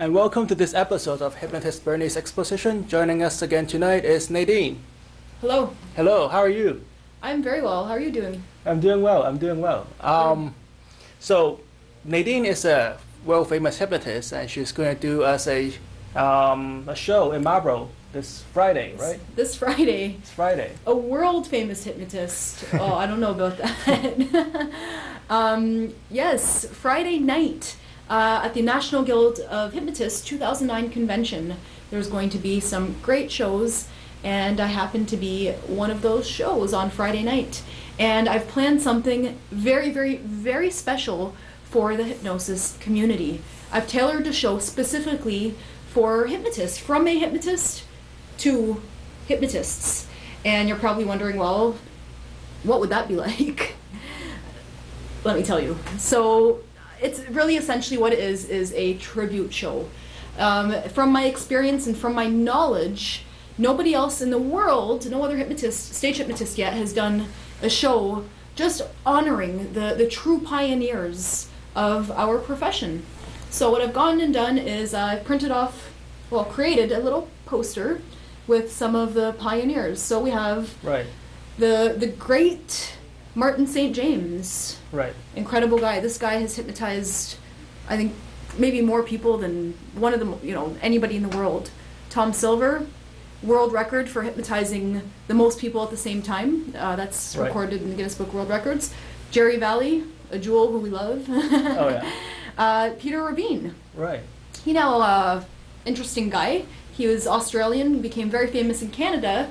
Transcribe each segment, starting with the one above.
and welcome to this episode of Hypnotist Bernie's Exposition. Joining us again tonight is Nadeen. Hello. Hello, how are you? I'm very well. How are you doing? I'm doing well, So, Nadeen is a world-famous hypnotist, and she's going to do us a show in Marlborough this Friday, right? This Friday. It's Friday. A world-famous hypnotist. Oh, I don't know about that. Yes, Friday night. At the National Guild of Hypnotists 2009 convention, there's going to be some great shows, and I happen to be one of those shows on Friday night. And I've planned something very, very, very special for the hypnosis community. I've tailored the show specifically for hypnotists, from a hypnotist to hypnotists. And you're probably wondering, well, what would that be like? Let me tell you. So, it's really essentially what it is a tribute show. From my experience and from my knowledge, nobody else in the world, no other hypnotist, stage hypnotist yet, has done a show just honoring the true pioneers of our profession. So what I've gone and done is I've printed off, well, created a little poster with some of the pioneers. So we have the great Martin St. James. Right. Incredible guy. This guy has hypnotized, I think, maybe more people than one of them, anybody in the world. Tom Silver, world record for hypnotizing the most people at the same time. That's recorded in the Guinness Book of World Records. Jerry Valley, a jewel who we love. Oh, yeah. Peter Rabin. Right. Interesting guy. He was Australian, became very famous in Canada.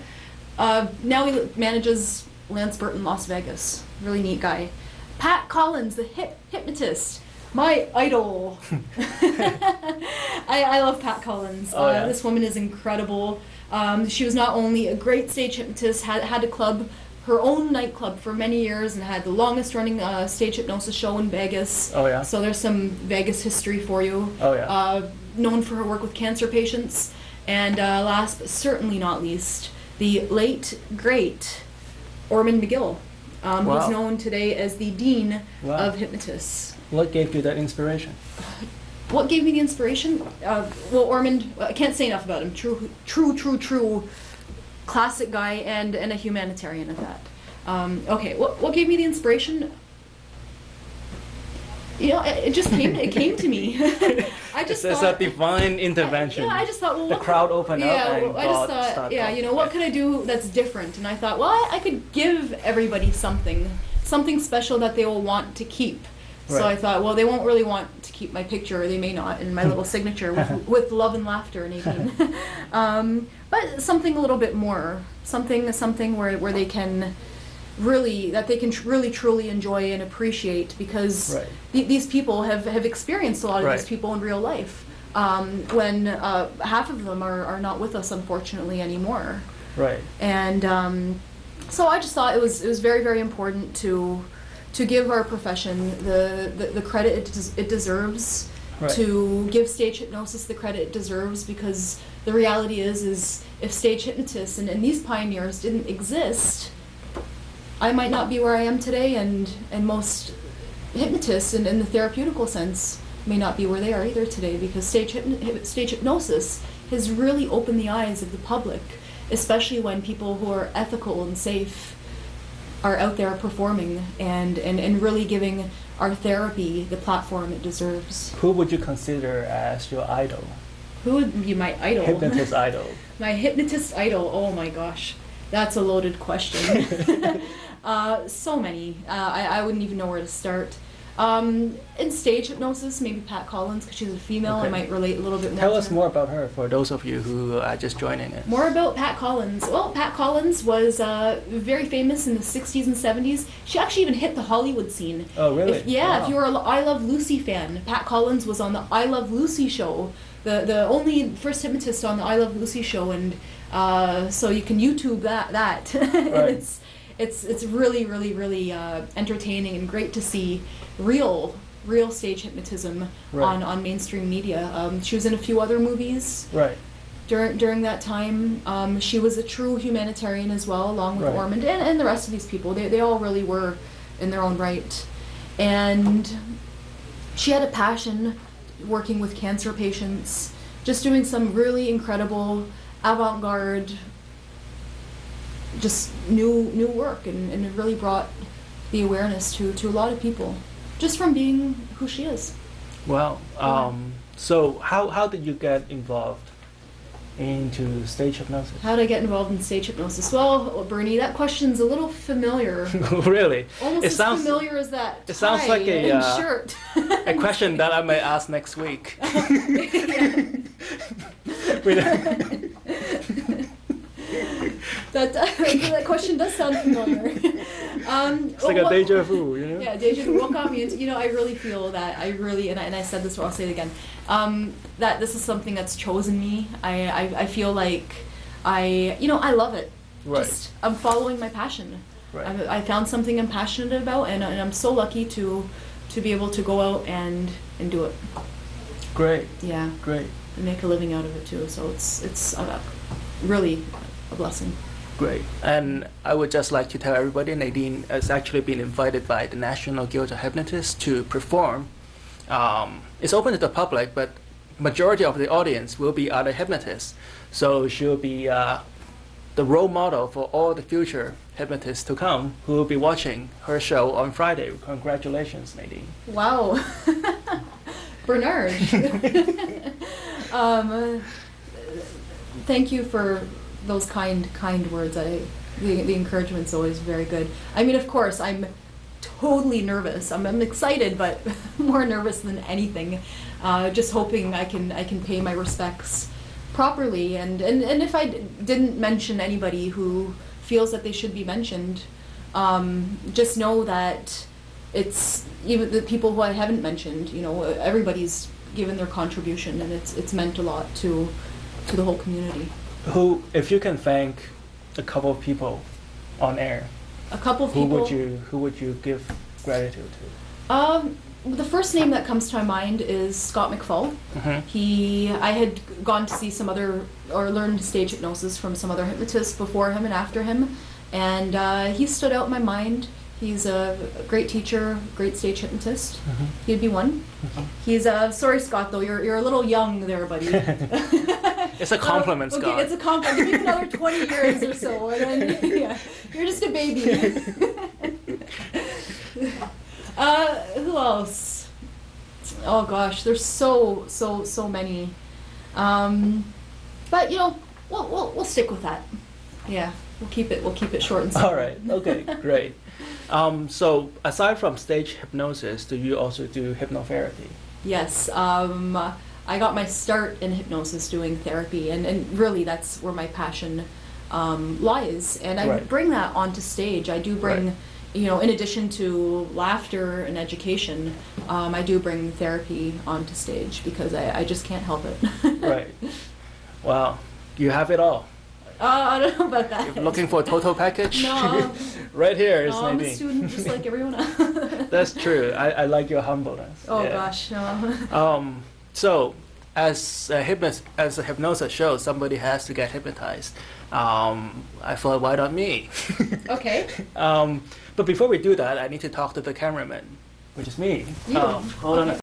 Now he manages Lance Burton, Las Vegas. Really neat guy. Pat Collins, the hypnotist, my idol. I love Pat Collins. This woman is incredible. She was not only a great stage hypnotist, had a club, her own nightclub for many years, and had the longest running stage hypnosis show in Vegas. Oh yeah. So there's some Vegas history for you. Oh yeah. Known for her work with cancer patients, and last but certainly not least, the late great Ormond McGill, who's known today as the Dean of Hypnotists. What gave you that inspiration? What gave me the inspiration? Well, Ormond, I can't say enough about him. True classic guy and a humanitarian at that. Okay, what gave me the inspiration? It just came to me. I just it's thought, a divine intervention. I just thought, well, the crowd opened up and I just thought, what could I do that's different? And I thought, well, I could give everybody something special that they will want to keep. Right. So I thought, well, they won't really want to keep my picture, or they may not, and my little signature with love and laughter, Nadeen. But something a little bit more, something where they can really truly enjoy and appreciate, because these people have experienced a lot of these people in real life, when half of them are not with us, unfortunately, anymore. Right. And so I just thought it was very, very important to give our profession the credit it deserves, to give stage hypnosis the credit it deserves, because the reality is if stage hypnotists and these pioneers didn't exist, I might not be where I am today, and most hypnotists in the therapeutical sense may not be where they are either today, because stage hypnosis has really opened the eyes of the public, especially when people who are ethical and safe are out there performing and really giving our therapy the platform it deserves. Who would you consider as your idol? Who would be my idol? Hypnotist idol. My hypnotist idol, oh my gosh. That's a loaded question. So many. I wouldn't even know where to start. In stage hypnosis, maybe Pat Collins, because she's a female. I might relate a little bit more. Tell us more about her for those of you who are just joining us. More about Pat Collins. Well, Pat Collins was very famous in the 60s and 70s. She actually even hit the Hollywood scene. Oh, really? If you're an I Love Lucy fan, Pat Collins was on the I Love Lucy show, the only first hypnotist on the I Love Lucy show, and so you can YouTube that. Right. It's really, really, really entertaining and great to see real stage hypnotism on mainstream media. She was in a few other movies during that time. She was a true humanitarian as well, along with Ormond and the rest of these people. They all really were in their own right. And she had a passion working with cancer patients, just doing some really incredible avant-garde, just new work, and it really brought the awareness to a lot of people, just from being who she is. Wow. So how did you get involved into stage hypnosis? How did I get involved in stage hypnosis? Well, Bernie, that question's a little familiar. Really? Almost as familiar as that It sounds like and shirt. a question that I may ask next week. That question does sound familiar. It's like a deja vu, you know? Yeah, deja vu. What got me into, I really feel that and I said this, or I'll say it again, that this is something that's chosen me. I feel like I love it. Right. Just, I'm following my passion. Right. I found something I'm passionate about, and I'm so lucky to be able to go out and do it. Great. Yeah. Great. And make a living out of it too. So it's really a blessing. Great. And I would just like to tell everybody, Nadeen has actually been invited by the National Guild of Hypnotists to perform. It's open to the public, but majority of the audience will be other hypnotists. So she'll be the role model for all the future hypnotists to come who will be watching her show on Friday. Congratulations, Nadeen. Wow. Bernard. Thank you for those kind words. The encouragement's always very good. I mean, of course, I'm totally nervous. I'm excited, but more nervous than anything. Just hoping I can pay my respects properly. And if I didn't mention anybody who feels that they should be mentioned, just know that it's even the people who I haven't mentioned. Everybody's given their contribution, and it's meant a lot to the whole community. Who, if you can thank a couple of people on air, a couple of people. Who would you give gratitude to? The first name that comes to my mind is Scott McFall. Mm-hmm. I had gone to see learned stage hypnosis from some other hypnotists before him and after him, and he stood out in my mind. He's a great teacher, great stage hypnotist. Mm-hmm. He'd be one. Mm-hmm. He's sorry, Scott, though, you're a little young there, buddy. It's a compliment, Scott. Okay, it's a compliment. Give me another 20 years or so, and then, yeah, you're just a baby. Who else? Oh gosh, there's so many. But we'll stick with that. Yeah, we'll keep it short and simple. All right. Okay. Great. So aside from stage hypnosis, do you also do hypnotherapy? Yes. I got my start in hypnosis doing therapy, and really that's where my passion lies. And I bring that onto stage. I do bring, in addition to laughter and education, I do bring therapy onto stage because I just can't help it. Right. Wow. You have it all. I don't know about that. You're looking for a total package? No. Right here is Nadeen. I'm a student just like everyone else. That's true. I like your humbleness. Oh gosh, no. So, as a hypnosis show, somebody has to get hypnotized. I thought, why not me? Okay. But before we do that, I need to talk to the cameraman, which is me. You. Hold on.